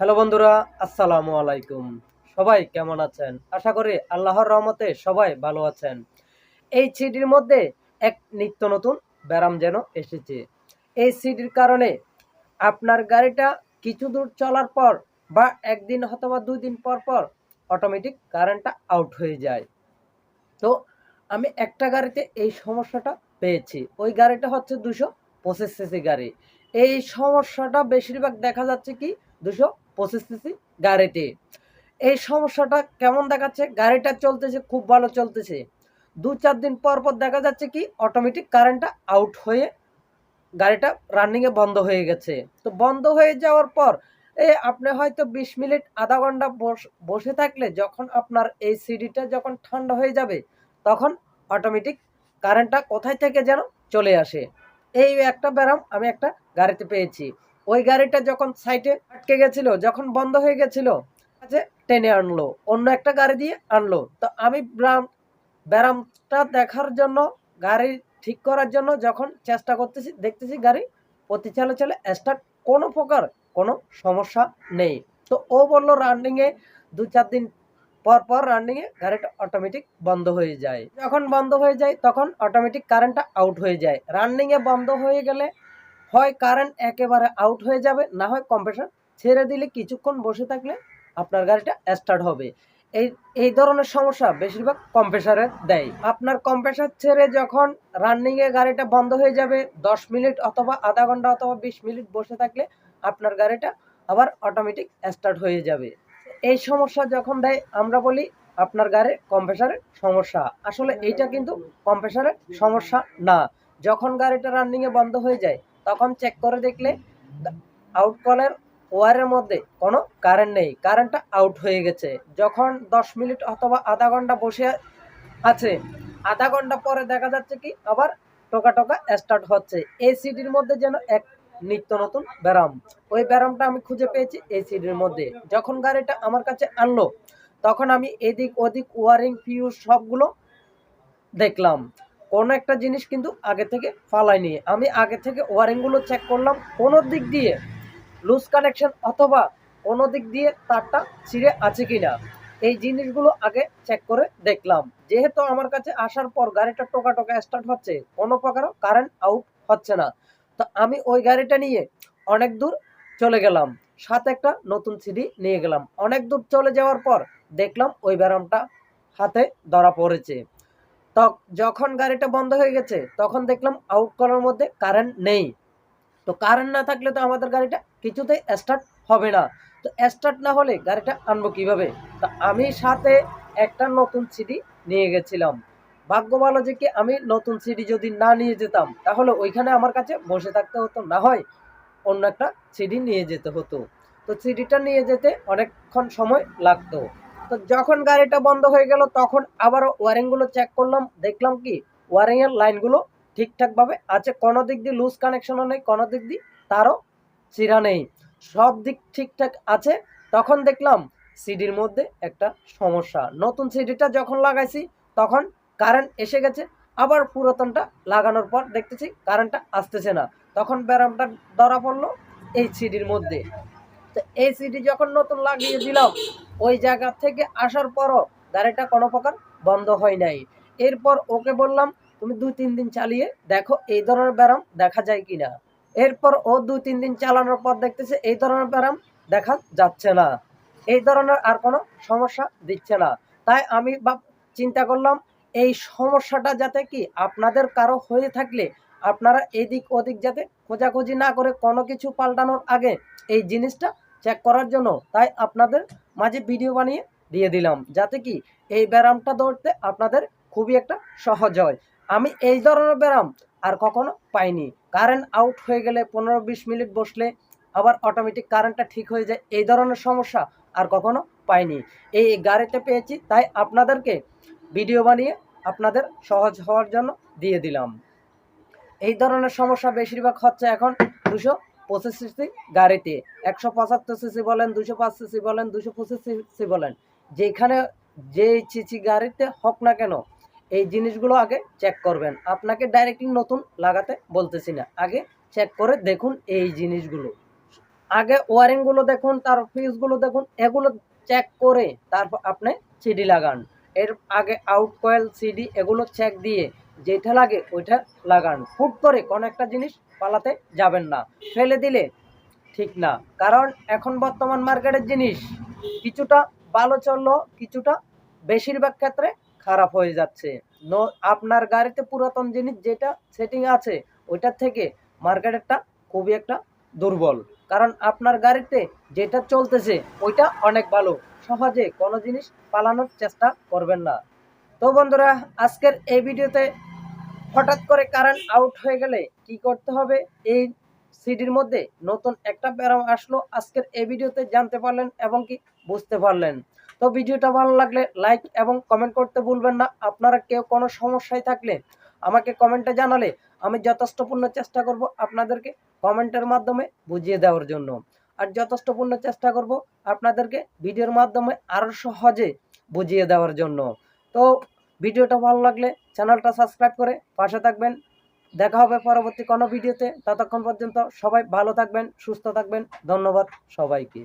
Hello বন্ধুরা, আসসালামু আলাইকুম। সবাই কেমন আছেন? আশা করি আল্লাহর রহমতে সবাই ভালো আছেন। এই সিডির মধ্যে এক নিত্য নতুন ব্যারাম যেন এসেছে। এই সিডির কারণে আপনার গাড়িটা কিছু দূর চলার পর বা একদিন অথবা ২ দিন পর পর অটোমেটিক কারেন্টটা আউট হয়ে যায়। তো আমি একটা গাড়িতে এই সমস্যাটা পেয়েছি। ওই গাড়িটা হচ্ছে ২২৫ সিসি গাড়ি। এই সমস্যাটা বেশিরভাগ দেখা যাচ্ছে কি ২২৫ সিসি গাড়িতে। এই সমস্যাটা কেমন দেখাচ্ছে? গাড়িটা চলতেছে, খুব ভালো চলতেছে। ২-৪ দিন পর পর দেখা যাচ্ছে কি অটোমেটিক কারেন্টটা আউট হয়ে গাড়িটা রানিংয়ে বন্ধ হয়ে গেছে। তো বন্ধ হয়ে যাওয়ার পর আপনি হয়তো ২০ মিনিট আধা ঘন্টা বসে থাকলে যখন আপনার এই সিডিটা যখন ঠান্ডা হয়ে যাবে, তখন অটোমেটিক কারেন্টটা কোথায় থেকে যেন চলে আসে। এই একটা ব্যারাম আমি একটা গাড়িতে পেয়েছি। ওই গাড়িটা যখন সাইডে আটকে গেছিল, যখন বন্ধ হয়ে গেছিল, যে টেনে আনলো, অন্য একটা গাড়ি দিয়ে আনলো। তো আমি ব্যারামটা দেখার জন্য, গাড়ি ঠিক করার জন্য যখন চেষ্টা করতেছি, দেখতেছি গাড়ি প্রতি চালে স্টার্ট, কোনো প্রকার কোনো সমস্যা নেই। তো ও বলল রানিংয়ে ২-৪ দিন পর পর রানিংয়ে গাড়িটা অটোমেটিক বন্ধ হয়ে যায়। যখন বন্ধ হয়ে যায় তখন অটোমেটিক কারেন্টটা আউট হয়ে যায়। রানিংয়ে বন্ধ হয়ে গেলে হয় কারেন্ট একেবারে আউট হয়ে যাবে, না হয় কম্প্রেসার ছেড়ে দিলে কিছুক্ষণ বসে থাকলে আপনার গাড়িটা স্টার্ট হবে। এই এই ধরনের সমস্যা বেশিরভাগ কম্প্রেসারের দেয়। আপনার কম্প্রেসার ছেড়ে যখন রানিংয়ে গাড়িটা বন্ধ হয়ে যাবে, ১০ মিনিট অথবা আধা ঘন্টা অথবা ২০ মিনিট বসে থাকলে আপনার গাড়িটা আবার অটোমেটিক স্টার্ট হয়ে যাবে। এই সমস্যা যখন দেয় আমরা বলি আপনার গাড়ির কম্প্রেসারের সমস্যা। আসলে এইটা কিন্তু কম্প্রেসারের সমস্যা না। যখন গাড়িটা রানিংয়ে বন্ধ হয়ে যায় তখন চেক করে দেখলে আউট কলের ওয়ারের মধ্যে কোনো কারেন্ট নেই, কারেন্টটা আউট হয়ে গেছে। যখন ১০ মিনিট অথবা আধা ঘন্টা বসে আছে, আধা ঘন্টা পরে দেখা যাচ্ছে কি আবার টোকা টোকা স্টার্ট হচ্ছে। এই সিডির মধ্যে যেন এক নিত্য নতুন ব্যারাম। ওই ব্যারামটা আমি খুঁজে পেয়েছি এই সিডির মধ্যে। যখন গাড়িটা আমার কাছে আনলো তখন আমি এদিক ওদিক ওয়ারিং ফিউজ সবগুলো দেখলাম। কোনো একটা জিনিস কিন্তু আগে থেকে ফালাইনি। আমি আগে থেকে ওয়ারিংগুলো চেক করলাম, কোনো দিক দিয়ে লুজ কানেকশন অথবা কোনো দিক দিয়ে তারটা ছিঁড়ে আছে কিনা, এই জিনিসগুলো আগে চেক করে দেখলাম। যেহেতু আমার কাছে আসার পর গাড়িটা টোকা টোকা স্টার্ট হচ্ছে, কোনো প্রকারও কারেন্ট আউট হচ্ছে না, তো আমি ওই গাড়িটা নিয়ে অনেক দূর চলে গেলাম, সাথে একটা নতুন সিডি নিয়ে গেলাম। অনেক দূর চলে যাওয়ার পর দেখলাম ওই ব্যারামটা হাতে ধরা পড়েছে। যখন গাড়িটা বন্ধ হয়ে গেছে তখন দেখলাম আউট করার মধ্যে কারেন্ট নেই। তো কারেন্ট না থাকলে তো আমাদের গাড়িটা কিছুতেই স্টার্ট হবে না। তো স্টার্ট না হলে গাড়িটা আনবো কিভাবে? তো আমি সাথে একটা নতুন সিডি নিয়ে গেছিলাম। ভাগ্য ভালো যে কি আমি নতুন সিডি যদি না নিয়ে যেতাম তাহলে ওইখানে আমার কাছে বসে থাকতে হতো, না হয় অন্য একটা সিডি নিয়ে যেতে হতো। তো সিডিটা নিয়ে যেতে অনেকক্ষণ সময় লাগতো। তো যখন গাড়িটা বন্ধ হয়ে গেল তখন আবারও ওয়ারিংগুলো চেক করলাম, দেখলাম কি ওয়ারিংয়ের লাইনগুলো ঠিকঠাকভাবে আছে, কোনো দিক দিয়ে লুজ কানেকশনও নেই, কোনো দিক দিয়ে তারও চিরা নেই, সব দিক ঠিকঠাক আছে। তখন দেখলাম সিডির মধ্যে একটা সমস্যা। নতুন সিডিটা যখন লাগাইছি তখন কারেন্ট এসে গেছে, আবার পুরাতনটা লাগানোর পর দেখতেছি কারেন্টটা আসতেছে না। তখন ব্যারামটা ধরা পড়লো এই সিডির মধ্যে। তো এই সিডি যখন নতুন লাগিয়ে দিলাম, ওই জায়গা থেকে আসার পরও গাড়িটা কোনো প্রকার বন্ধ হয় নাই। এরপর ওকে বললাম তুমি ২-৩ দিন চালিয়ে দেখো এই ধরনের ব্যারাম দেখা যায় কিনা। এরপর ও ২-৩ দিন চালানোর পর দেখতেছে এই ধরনের ব্যারাম দেখা যাচ্ছে না, এই ধরনের আর কোনো সমস্যা দিচ্ছে না। তাই আমি চিন্তা করলাম এই সমস্যাটা যাতে কি আপনাদের কারো হয়ে থাকলে আপনারা এদিক ওদিক যাতে খোঁজাখুঁজি না করে কোনো কিছু পাল্টানোর আগে এই জিনিসটা চেক করার জন্য তাই আপনাদের মাঝে ভিডিও বানিয়ে দিয়ে দিলাম, যাতে কি এই ব্যারামটা ধরতে আপনাদের খুবই একটা সহজ হয়। আমি এই ধরনের ব্যারাম আর কখনো পাইনি। কারেন্ট আউট হয়ে গেলে ১৫-২০ মিনিট বসলে আবার অটোমেটিক কারেন্টটা ঠিক হয়ে যায়, এই ধরনের সমস্যা আর কখনো পাইনি। এই গাড়িতে পেয়েছি তাই আপনাদেরকে ভিডিও বানিয়ে আপনাদের সহজ হওয়ার জন্য দিয়ে দিলাম। এই ধরনের সমস্যা বেশিরভাগ হচ্ছে এখন ২২৫ সিসি গাড়িতে। ১৭৫ সিসি বলেন, ২০৫ সিসি বলেন, ২২৫ সিসি বলেন, যেখানে যেই সিসি গাড়িতে হোক না কেন এই জিনিসগুলো আগে চেক করবেন। আপনাকে ডাইরেক্টলি নতুন লাগাতে বলতেছি না, আগে চেক করে দেখুন এই জিনিসগুলো। আগে ওয়ারিং গুলো দেখুন, তার ফিউজ গুলো দেখুন, এগুলো চেক করে তারপর আপনি সিডি লাগান। এর আগে আউট কয়েল, সিডি এগুলো চেক দিয়ে যেটা লাগে ওইটা লাগান। হুট করে কোনো একটা জিনিস পালাতে যাবেন না, ফেলে দিলে ঠিক না। কারণ এখন বর্তমান মার্কেটের জিনিস কিছুটা ভালো চললো, কিছুটা বেশিরভাগ ক্ষেত্রে খারাপ হয়ে যাচ্ছে। আপনার গাড়িতে পুরাতন জিনিস যেটা সেটিং আছে ওইটার থেকে মার্কেটেরটা খুবই একটা দুর্বল। কারণ আপনার গাড়িতে যেটা চলতেছে ওইটা অনেক ভালো, সহজে কোনো জিনিস পালানোর চেষ্টা করবেন না। তো বন্ধুরা, আজকের এই ভিডিওতে হঠাৎ করে কারেন্ট আউট হয়ে গেলে কি করতে হবে, এই সিডির মধ্যে নতুন একটা ব্যারাম আসলো, আজকের এই ভিডিওতে জানতে পারলেন এবং কি বুঝতে পারলেন। তো ভিডিওটা ভালো লাগলে লাইক এবং কমেন্ট করতে ভুলবেন না। আপনারা কেউ কোনো সমস্যায় থাকলে আমাকে কমেন্টে জানালে আমি যথেষ্টপূর্ণ চেষ্টা করব আপনাদেরকে কমেন্টের মাধ্যমে বুঝিয়ে দেওয়ার জন্য। আর যথেষ্টপূর্ণ চেষ্টা করব আপনাদেরকে ভিডিওর মাধ্যমে আরও সহজে বুঝিয়ে দেওয়ার জন্য। তো ভিডিওটা ভালো লাগলে চ্যানেলটা সাবস্ক্রাইব করে পাশে থাকবেন। দেখা হবে পরবর্তী কোনো ভিডিওতে। ততক্ষণ পর্যন্ত সবাই ভালো থাকবেন, সুস্থ থাকবেন। ধন্যবাদ সবাইকে।